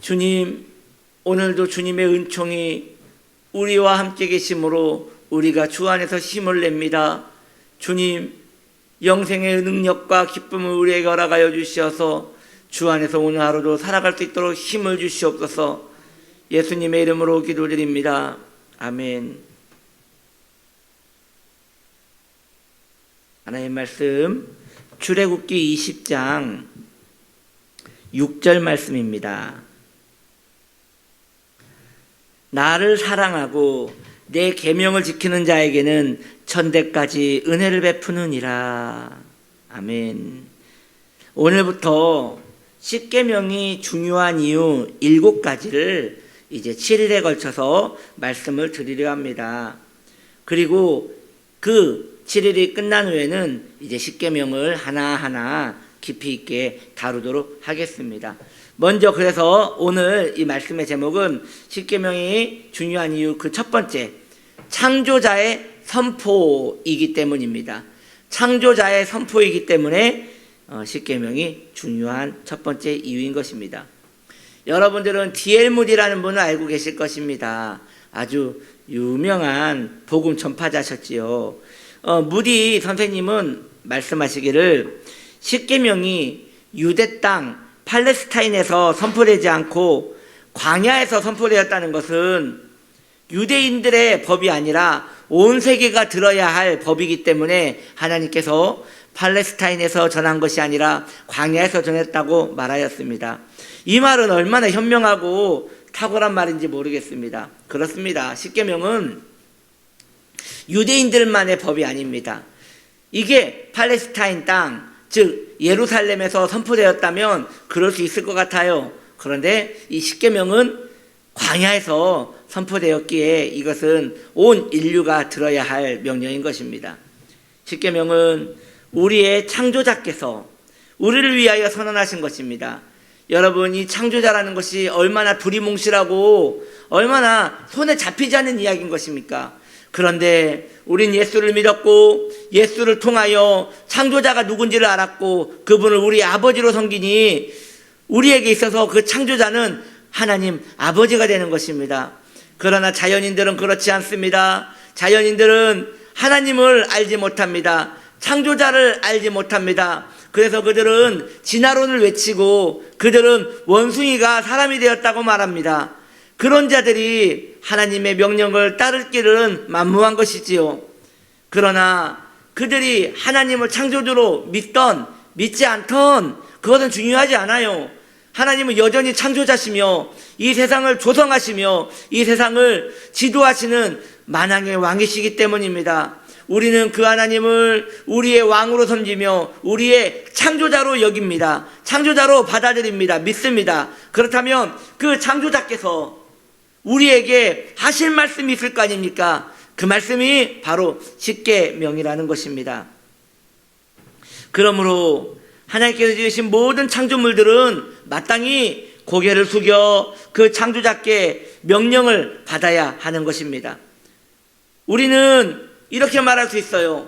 주님, 오늘도 주님의 은총이 우리와 함께 계심으로 우리가 주 안에서 힘을 냅니다. 주님, 영생의 능력과 기쁨을 우리에게 허락하여 주시어서 주 안에서 오늘 하루도 살아갈 수 있도록 힘을 주시옵소서. 예수님의 이름으로 기도드립니다. 아멘. 하나님의 말씀, 출애굽기 20장 6절 말씀입니다. 나를 사랑하고 내 계명을 지키는 자에게는 천대까지 은혜를 베푸느니라. 아멘. 오늘부터 십계명이 중요한 이유 7가지를 이제 7일에 걸쳐서 말씀을 드리려 합니다. 그리고 그 7일이 끝난 후에는 이제 십계명을 하나하나 깊이 있게 다루도록 하겠습니다. 먼저 그래서 오늘 이 말씀의 제목은 십계명이 중요한 이유 그 첫 번째, 창조자의 선포이기 때문입니다. 창조자의 선포이기 때문에 십계명이 중요한 첫 번째 이유인 것입니다. 여러분들은 D.L. 무디라는 분을 알고 계실 것입니다. 아주 유명한 복음 전파자셨지요. 무디 선생님은 말씀하시기를 십계명이 유대 땅 팔레스타인에서 선포되지 않고 광야에서 선포되었다는 것은 유대인들의 법이 아니라 온 세계가 들어야 할 법이기 때문에 하나님께서 팔레스타인에서 전한 것이 아니라 광야에서 전했다고 말하였습니다. 이 말은 얼마나 현명하고 탁월한 말인지 모르겠습니다. 그렇습니다. 십계명은 유대인들만의 법이 아닙니다. 이게 팔레스타인 땅, 즉 예루살렘에서 선포되었다면 그럴 수 있을 것 같아요. 그런데 이 십계명은 광야에서 선포되었기에 이것은 온 인류가 들어야 할 명령인 것입니다. 십계명은 우리의 창조자께서 우리를 위하여 선언하신 것입니다. 여러분, 이 창조자라는 것이 얼마나 두리뭉실하고 얼마나 손에 잡히지 않는 이야기인 것입니까? 그런데 우린 예수를 믿었고 예수를 통하여 창조자가 누군지를 알았고 그분을 우리 아버지로 섬기니 우리에게 있어서 그 창조자는 하나님 아버지가 되는 것입니다. 그러나 자연인들은 그렇지 않습니다. 자연인들은 하나님을 알지 못합니다. 창조자를 알지 못합니다. 그래서 그들은 진화론을 외치고 그들은 원숭이가 사람이 되었다고 말합니다. 그런 자들이 하나님의 명령을 따를 길은 만무한 것이지요. 그러나 그들이 하나님을 창조주로 믿던 믿지 않던 그것은 중요하지 않아요. 하나님은 여전히 창조자시며 이 세상을 조성하시며 이 세상을 지도하시는 만왕의 왕이시기 때문입니다. 우리는 그 하나님을 우리의 왕으로 섬기며 우리의 창조자로 여깁니다. 창조자로 받아들입니다. 믿습니다. 그렇다면 그 창조자께서 우리에게 하실 말씀이 있을 거 아닙니까? 그 말씀이 바로 십계명이라는 것입니다. 그러므로 하나님께서 지으신 모든 창조물들은 마땅히 고개를 숙여 그 창조자께 명령을 받아야 하는 것입니다. 우리는 이렇게 말할 수 있어요.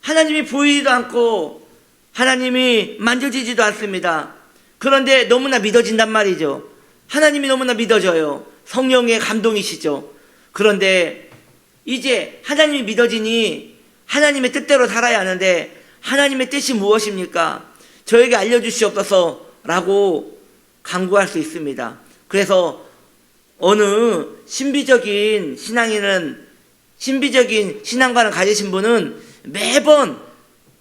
하나님이 보이지도 않고 하나님이 만져지지도 않습니다. 그런데 너무나 믿어진단 말이죠. 하나님이 너무나 믿어져요. 성령의 감동이시죠. 그런데 이제 하나님이 믿어지니 하나님의 뜻대로 살아야 하는데 하나님의 뜻이 무엇입니까? 저에게 알려주시옵소서 라고 간구할 수 있습니다. 그래서 어느 신비적인 신앙관을 가지신 분은 매번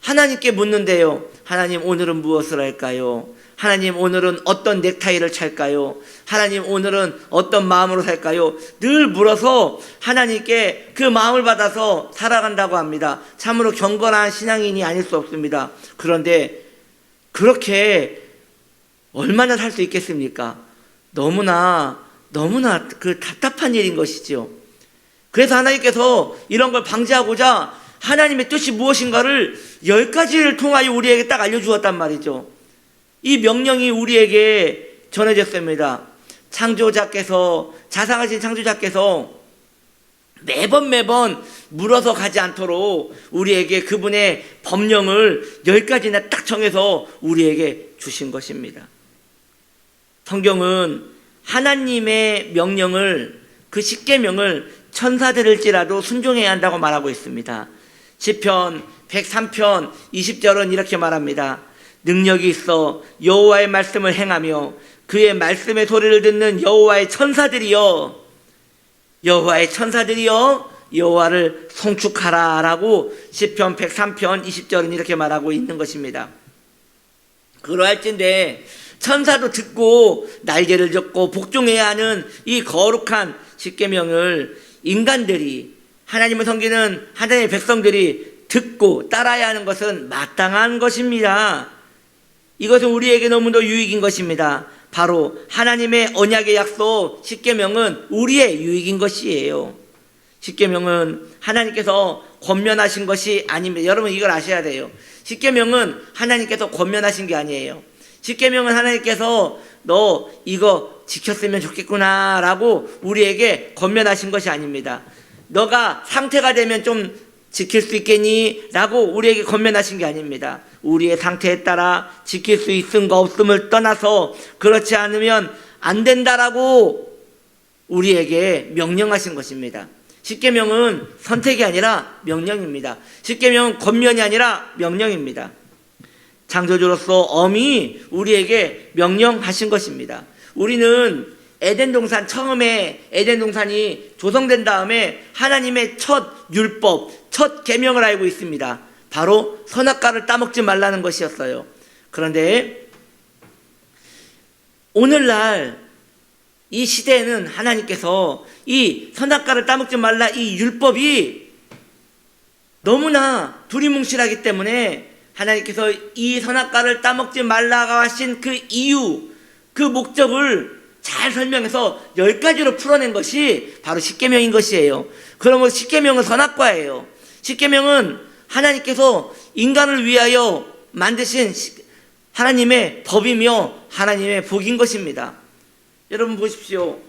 하나님께 묻는데요. 하나님, 오늘은 무엇을 할까요? 하나님, 오늘은 어떤 넥타이를 찰까요? 하나님, 오늘은 어떤 마음으로 살까요? 늘 물어서 하나님께 그 마음을 받아서 살아간다고 합니다. 참으로 경건한 신앙인이 아닐 수 없습니다. 그런데 그렇게 얼마나 살 수 있겠습니까? 너무나 그 답답한 일인 것이죠. 그래서 하나님께서 이런 걸 방지하고자 하나님의 뜻이 무엇인가를 10가지를 통하여 우리에게 딱 알려주었단 말이죠. 이 명령이 우리에게 전해졌습니다. 자상하신 창조자께서 매번 물어서 가지 않도록 우리에게 그분의 법령을 10가지나 딱 정해서 우리에게 주신 것입니다. 성경은 하나님의 명령을, 그 십계명을 천사들일지라도 순종해야 한다고 말하고 있습니다. 시편 103편 20절은 이렇게 말합니다. 능력이 있어 여호와의 말씀을 행하며 그의 말씀의 소리를 듣는 여호와의 천사들이여, 여호와의 천사들이여 여호와를 송축하라 라고 시편 103편 20절은 이렇게 말하고 있는 것입니다. 그러할진대 천사도 듣고 날개를 젓고 복종해야 하는 이 거룩한 십계명을 인간들이, 하나님을 섬기는 하나님의 백성들이 듣고 따라야 하는 것은 마땅한 것입니다. 이것은 우리에게 너무도 유익인 것입니다. 바로 하나님의 언약의 약속 십계명은 우리의 유익인 것이에요. 십계명은 하나님께서 권면하신 것이 아닙니다. 여러분 이걸 아셔야 돼요. 십계명은 하나님께서 권면하신 게 아니에요. 십계명은 하나님께서 너 이거 지켰으면 좋겠구나 라고 우리에게 권면하신 것이 아닙니다. 너가 상태가 되면 좀 지킬 수 있겠니? 라고 우리에게 권면하신 게 아닙니다. 우리의 상태에 따라 지킬 수 있음과 없음을 떠나서 그렇지 않으면 안 된다라고 우리에게 명령하신 것입니다. 십계명은 선택이 아니라 명령입니다. 십계명은 권면이 아니라 명령입니다. 창조주로서 엄히 우리에게 명령하신 것입니다. 우리는 에덴 동산, 처음에 에덴 동산이 조성된 다음에 하나님의 첫 율법, 첫 계명을 알고 있습니다. 바로 선악과를 따먹지 말라는 것이었어요. 그런데 오늘날 이 시대에는 하나님께서 이 선악과를 따먹지 말라 이 율법이 너무나 두리뭉실하기 때문에 하나님께서 이 선악과를 따먹지 말라고 하신 그 이유, 그 목적을 잘 설명해서 10가지로 풀어낸 것이 바로 십계명인 것이에요. 그러면 십계명은 선악과예요. 십계명은 하나님께서 인간을 위하여 만드신 하나님의 법이며 하나님의 복인 것입니다. 여러분 보십시오.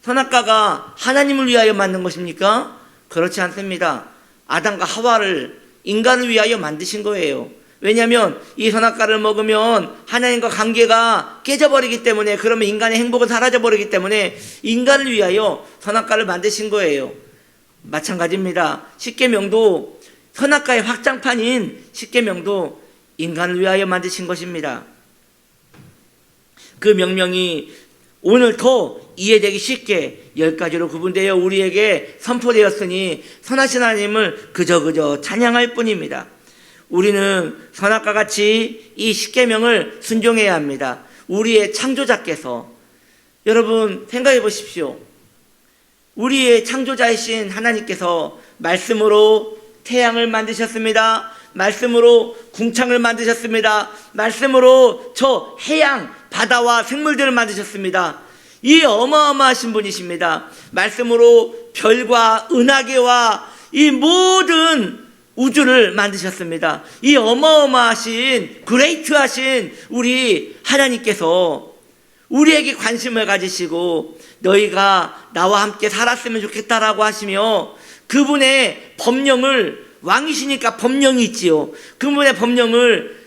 선악과가 하나님을 위하여 만든 것입니까? 그렇지 않습니다. 아담과 하와를 인간을 위하여 만드신 거예요. 왜냐하면 이 선악과를 먹으면 하나님과 관계가 깨져버리기 때문에, 그러면 인간의 행복은 사라져버리기 때문에 인간을 위하여 선악과를 만드신 거예요. 마찬가지입니다. 십계명도 선악과의 확장판인 십계명도 인간을 위하여 만드신 것입니다. 그 명령이 오늘 더 이해되기 쉽게 10가지로 구분되어 우리에게 선포되었으니 선하신 하나님을 그저 찬양할 뿐입니다. 우리는 선악과 같이 이 십계명을 순종해야 합니다. 우리의 창조자께서, 여러분 생각해 보십시오. 우리의 창조자이신 하나님께서 말씀으로 태양을 만드셨습니다. 말씀으로 궁창을 만드셨습니다. 말씀으로 저 해양, 바다와 생물들을 만드셨습니다. 이 어마어마하신 분이십니다. 말씀으로 별과 은하계와 이 모든 우주를 만드셨습니다. 이 어마어마하신, 그레이트하신 우리 하나님께서 우리에게 관심을 가지시고 너희가 나와 함께 살았으면 좋겠다라고 하시며 그분의 법령을, 왕이시니까 법령이 있지요. 그분의 법령을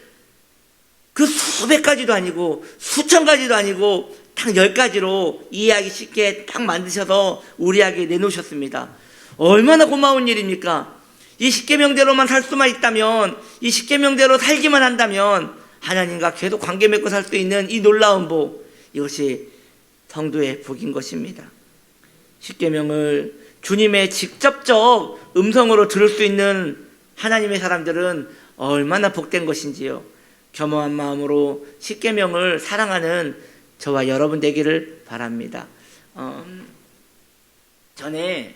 그 수백 가지도 아니고 수천 가지도 아니고 딱 10가지로 이해하기 쉽게 딱 만드셔서 우리에게 내놓으셨습니다. 얼마나 고마운 일입니까? 이 십계명대로만 살 수만 있다면, 이 십계명대로 살기만 한다면 하나님과 계속 관계 맺고 살 수 있는 이 놀라운 복, 이것이 성도의 복인 것입니다. 십계명을 주님의 직접적 음성으로 들을 수 있는 하나님의 사람들은 얼마나 복된 것인지요. 겸허한 마음으로 십계명을 사랑하는 저와 여러분 되기를 바랍니다. 전에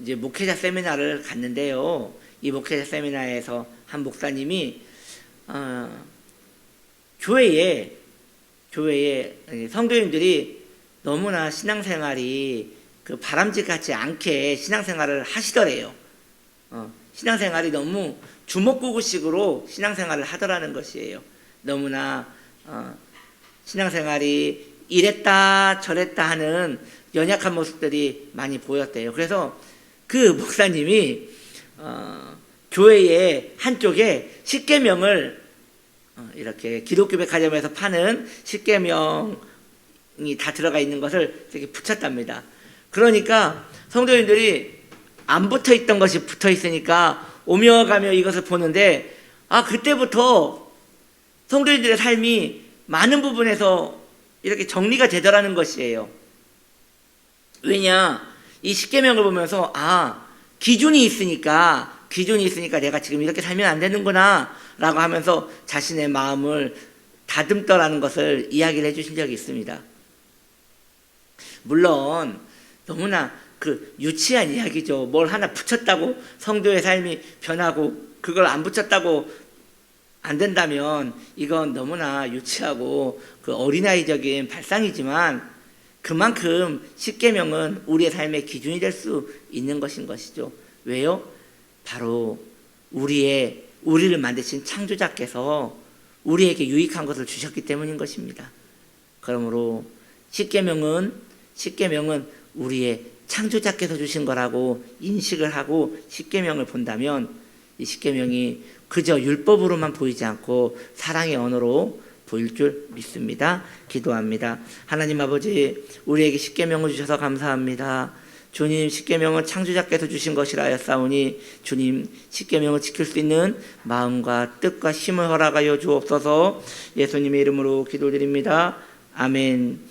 이제 목회자 세미나를 갔는데요. 이 목회자 세미나에서 한 목사님이 교회에 성도님들이 너무나 신앙생활이 그 바람직하지 않게 신앙생활을 하시더래요. 신앙생활이 너무 주먹구구식으로 신앙생활을 하더라는 것이에요. 너무나 신앙생활이 이랬다 저랬다 하는 연약한 모습들이 많이 보였대요. 그래서 그 목사님이 교회의 한쪽에 십계명을 이렇게 기독교 백화점에서 파는 십계명이 다 들어가 있는 것을 이렇게 붙였답니다. 그러니까 성도님들이 안 붙어 있던 것이 붙어 있으니까 오며 가며 이것을 보는데, 그때부터 성도님들의 삶이 많은 부분에서 이렇게 정리가 되더라는 것이에요. 왜냐, 이 십계명을 보면서 기준이 있으니까 내가 지금 이렇게 살면 안 되는구나 라고 하면서 자신의 마음을 다듬더라는 것을 이야기를 해주신 적이 있습니다. 물론 너무나 유치한 이야기죠. 뭘 하나 붙였다고 성도의 삶이 변하고, 그걸 안 붙였다고 안 된다면 이건 너무나 유치하고 어린아이적인 발상이지만, 그만큼 십계명은 우리의 삶의 기준이 될 수 있는 것이죠. 왜요? 바로 우리를 만드신 창조자께서 우리에게 유익한 것을 주셨기 때문인 것입니다. 그러므로 십계명은 우리의 창조자께서 주신 거라고 인식을 하고 십계명을 본다면, 이 십계명이 그저 율법으로만 보이지 않고 사랑의 언어로 보일 줄 믿습니다. 기도합니다. 하나님 아버지, 우리에게 십계명을 주셔서 감사합니다. 주님, 십계명은 창조자께서 주신 것이라 하였사오니 주님, 십계명을 지킬 수 있는 마음과 뜻과 힘을 허락하여 주옵소서. 예수님의 이름으로 기도드립니다. 아멘.